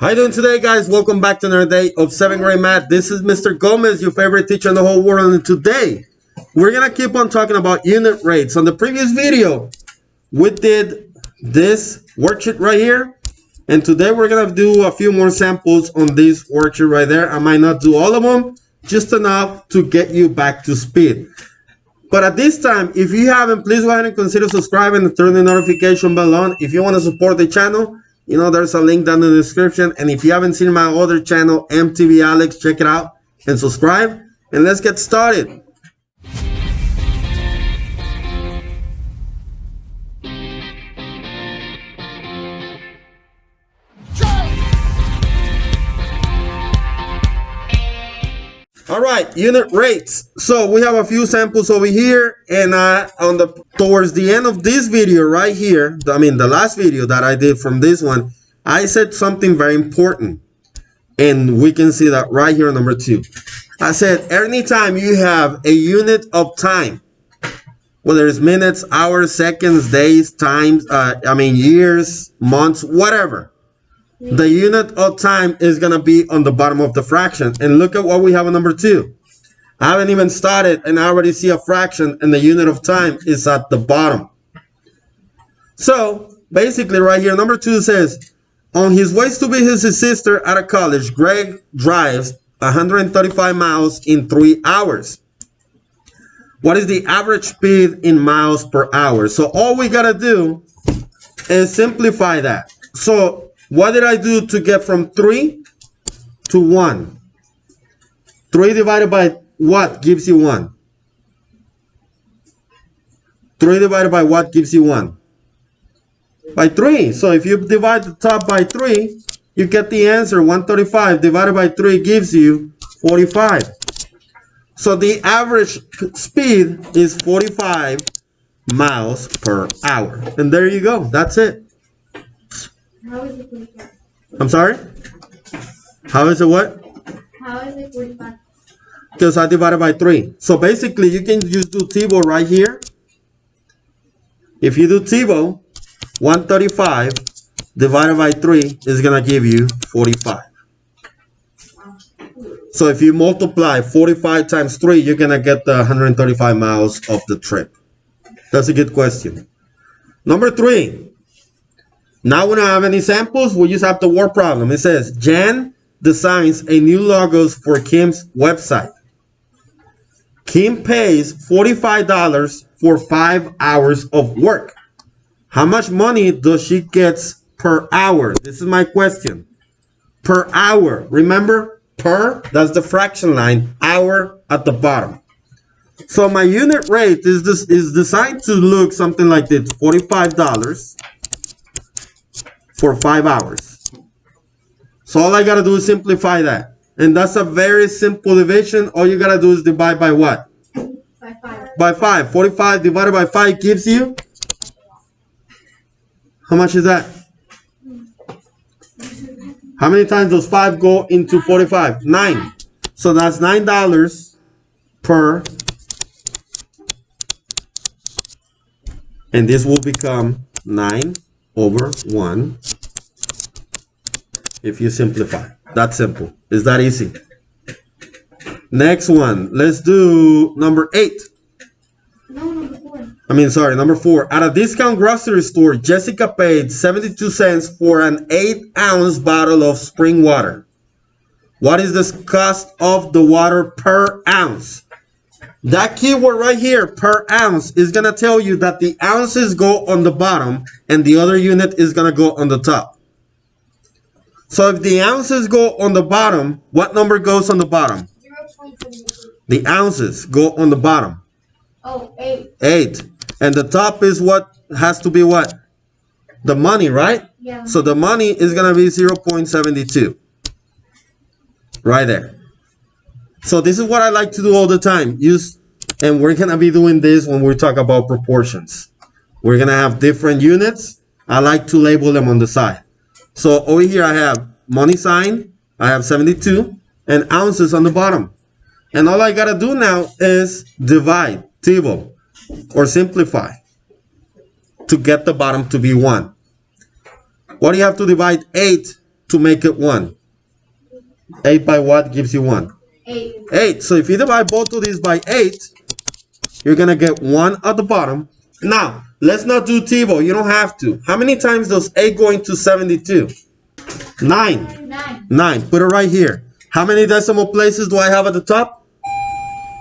How you doing today, guys? Welcome back to another day of 7th grade math. This is Mr. Gomez, your favorite teacher in the whole world, and today we're gonna keep on talking about unit rates. On the previous video, we did this worksheet right here, and today we're gonna do a few more samples on this worksheet right there. I might not do all of them, just enough to get you back to speed. But at this time, if you haven't, please go ahead and consider subscribing and turn the notification bell on. If you want to support the channel, you know, there's a link down in the description. And if you haven't seen my other channel, MTV Alex, check it out and subscribe. And let's get started. All right, unit rates. So we have a few samples over here, and towards the end of this video right here, I mean the last video that I did from this one, I said something very important, and we can see that right here, number 2. I said anytime you have a unit of time, whether it's minutes, hours, seconds, days, times, years, months, whatever, the unit of time is going to be on the bottom of the fraction. And look at what we have on number 2. I haven't even started and I already see a fraction and the unit of time is at the bottom. So basically right here, number 2 says, on his way to visit his sister at a college, Greg drives 135 miles in 3 hours. What is the average speed in miles per hour? So all we got to do is simplify that. So what did I do to get from 3 to 1? 3 divided by what gives you 1? 3 divided by what gives you 1? By 3. So if you divide the top by 3, you get the answer. 135 divided by 3 gives you 45. So the average speed is 45 miles per hour. And there you go. That's it. How is it 45? I'm sorry? How is it what? How is it 45? Because I divided by 3. So basically, you can just do TiVo right here. If you do TiVo, 135 divided by 3 is going to give you 45. So if you multiply 45 times 3, you're going to get the 135 miles of the trip. That's a good question. Number 3. Now we don't have any samples. We just have the word problem. It says, Jan designs a new logos for Kim's website. Kim pays $45 for 5 hours of work. How much money does she get per hour? This is my question. Per hour. Remember, per, that's the fraction line, hour at the bottom. So my unit rate is designed to look something like this. $45 for 5 hours. So all I got to do is simplify that. And that's a very simple division. All you got to do is divide by what? By 5. By 5. 45 divided by 5 gives you? How much is that? How many times does 5 go into 45? 9. So that's $9 per. And this will become 9 over 1 if you simplify. That's simple. Is that easy? Next one. Let's do number 8. No, number 4. Number 4. At a discount grocery store, Jessica paid 72 cents for an 8-ounce bottle of spring water. What is the cost of the water per ounce? That keyword right here, per ounce, is going to tell you that the ounces go on the bottom and the other unit is going to go on the top. So if the ounces go on the bottom, what number goes on the bottom? 0.72. The ounces go on the bottom. Oh, 8. 8. And the top is what has to be what? The money, right? Yeah. So the money is going to be 0.72. Right there. So this is what I like to do all the time. And we're going to be doing this when we talk about proportions. We're going to have different units. I like to label them on the side. So over here I have money sign. I have 72 and ounces on the bottom. And all I got to do now is divide, TiVo, or simplify to get the bottom to be 1. What do you have to divide 8 to make it 1? 8 by what gives you 1? 8. 8. So if you divide both of these by 8, you're going to get 1 at the bottom. Now, let's not do TiVo. You don't have to. How many times does 8 go into 72? 9. 9. 9. Put it right here. How many decimal places do I have at the top?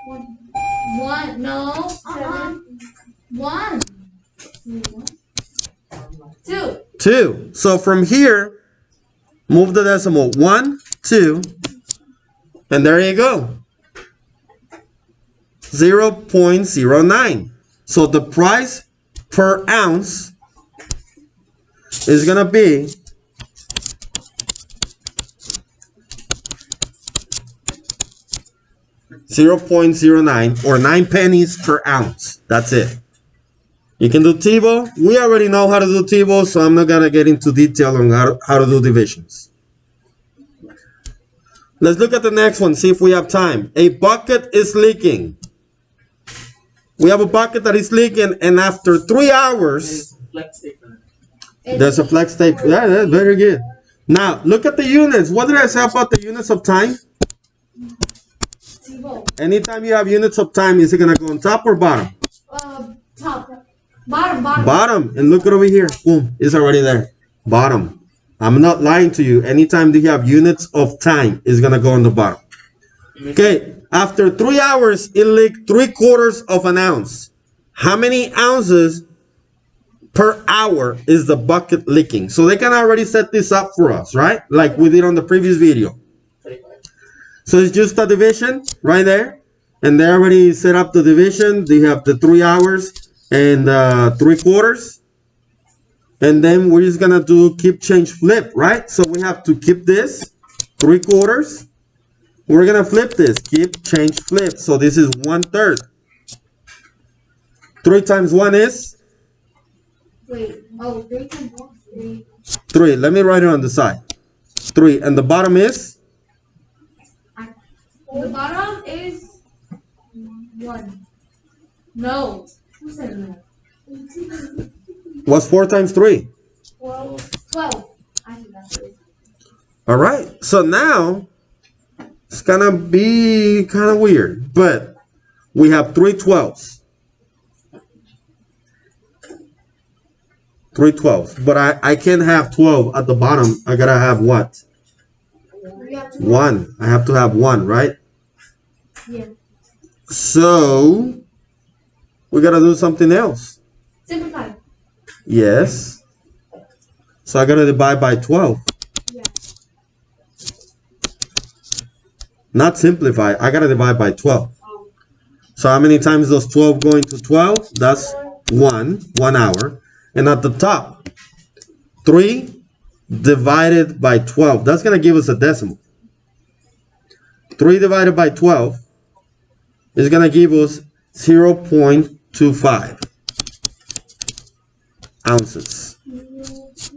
1. No. 1. 2. 2. So from here, move the decimal. 1, 2. And there you go. 0.09. So the price per ounce is going to be $0.09 or 9 pennies per ounce. That's it. You can do TiVo. We already know how to do TiVo, so I'm not going to get into detail on how to do divisions. Let's look at the next one, see if we have time. A bucket is leaking. We have a bucket that is leaking, and after 3 hours, there's a flex tape. Yeah, that's very good. Now, look at the units. What did I say about the units of time? Anytime you have units of time, is it going to go on top or bottom? Top. Bottom. Bottom. And look at over here. Boom. It's already there. Bottom. I'm not lying to you. Anytime you have units of time, it's going to go on the bottom. Okay. After 3 hours, it leaked 3/4 of an ounce. How many ounces per hour is the bucket leaking? So they can already set this up for us, right? Like we did on the previous video. So it's just a division right there. And they already set up the division. They have the 3 hours and 3/4. And then we're just going to do keep, change, flip, right? So we have to keep this 3/4. We're going to flip this. Keep, change, flip. So this is 1/3. 3 times 1 is? Wait. Oh, 3 times 1. 3. 3. Let me write it on the side. 3. And the bottom is? The bottom is 1. No. Who said no? What's 4 times 3? 12. I think that's it. All right. So now, it's going to be kind of weird. But we have 3 12s. 3 12s. But I can't have 12 at the bottom. I got to have what? 1. I have to have 1, right? Yeah. So, we got to do something else. Simplify. Yes. So I got to divide by 12. Yeah. Not simplify. I got to divide by 12. So how many times does 12 go into 12? That's 1 hour. And at the top, 3 divided by 12. That's going to give us a decimal. 3 divided by 12 is going to give us 0.25 ounces,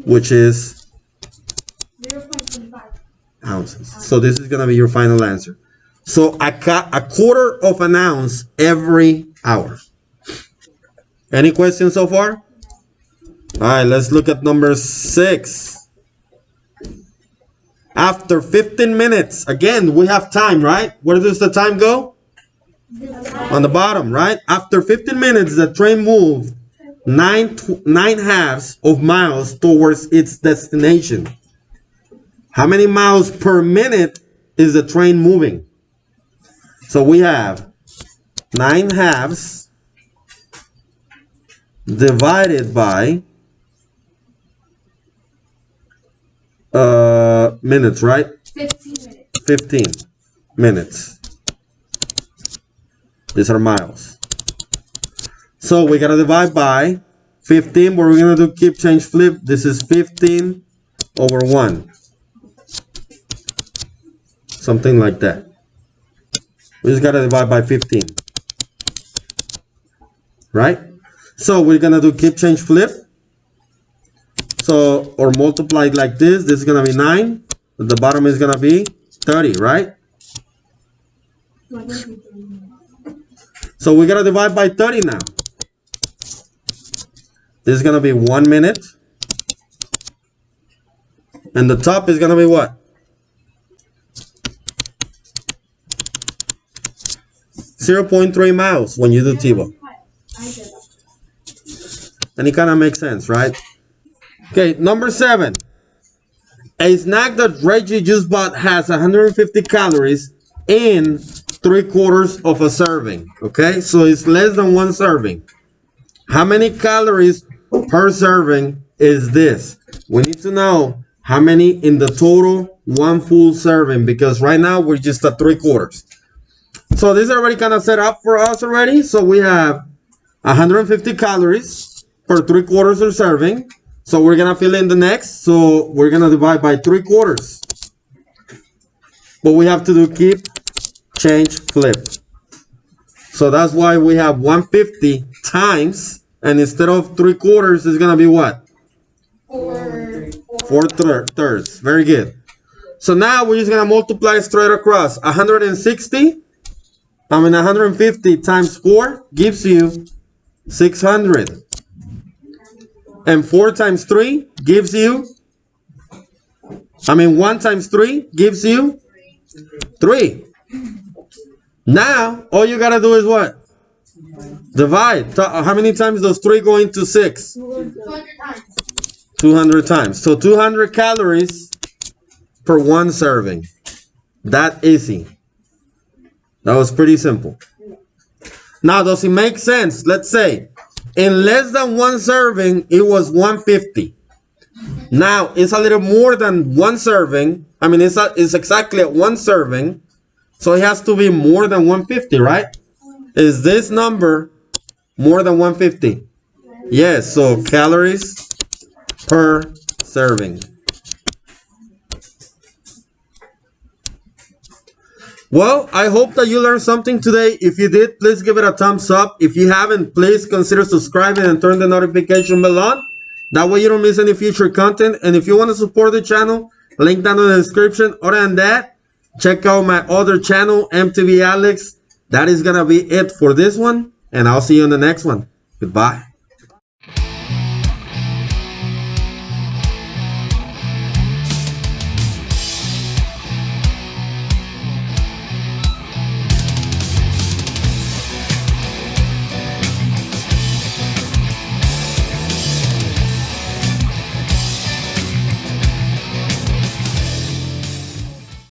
which is 0.25 ounces. So this is going to be your final answer. So a 1/4 of an ounce every hour. Any questions so far? All right, let's look at number 6. After 15 minutes, again, we have time, right? Where does the time go? On the bottom, right? After 15 minutes, the train moved 9.5 of miles towards its destination. How many miles per minute is the train moving? So we have 9/2 divided by minutes, right? 15 minutes. 15 minutes. These are miles. So we gotta divide by 15, but we're gonna do keep, change, flip. This is 15 over 1. Something like that. We just gotta divide by 15. Right? So we're gonna do keep, change, flip. So, or multiply it like this. This is gonna be 9. The bottom is gonna be 30, right? So we gotta divide by 30 now. This is gonna be 1 minute. And the top is gonna be what? 0.3 miles when you do T-bow. And it kind of makes sense, right? Okay, number 7. A snack that Reggie just bought has 150 calories in 3/4 of a serving. Okay, so it's less than 1 serving. How many calories per serving is this? We need to know how many in the total 1 full serving, because right now we're just at 3/4. So this is already kind of set up for us already. So we have 150 calories per 3/4 of serving. So we're gonna fill in the next. So we're gonna divide by 3/4. But we have to do keep, change, flip. So that's why we have 150 times, and instead of 3/4, it's gonna be what? 4/3. Very good. So now we're just gonna multiply straight across. 150 times 4 gives you 600. And 4 times 3 gives you, 1 times 3 gives you 3. Now, all you gotta do is what? Divide. How many times does 3 go into 6? 200 times. 200 times. So 200 calories per 1 serving. That easy. That was pretty simple. Now, does it make sense? Let's say in less than 1 serving, it was 150. Now, it's a little more than 1 serving. It's exactly at 1 serving. So it has to be more than 150, right? Is this number more than 150? Yes, so calories per serving. Well, I hope that you learned something today. If you did, please give it a thumbs up. If you haven't, please consider subscribing and turn the notification bell on. That way you don't miss any future content. And if you want to support the channel, link down in the description. Other than that, check out my other channel, MTV Alex. That is going to be it for this one. And I'll see you in the next one. Goodbye.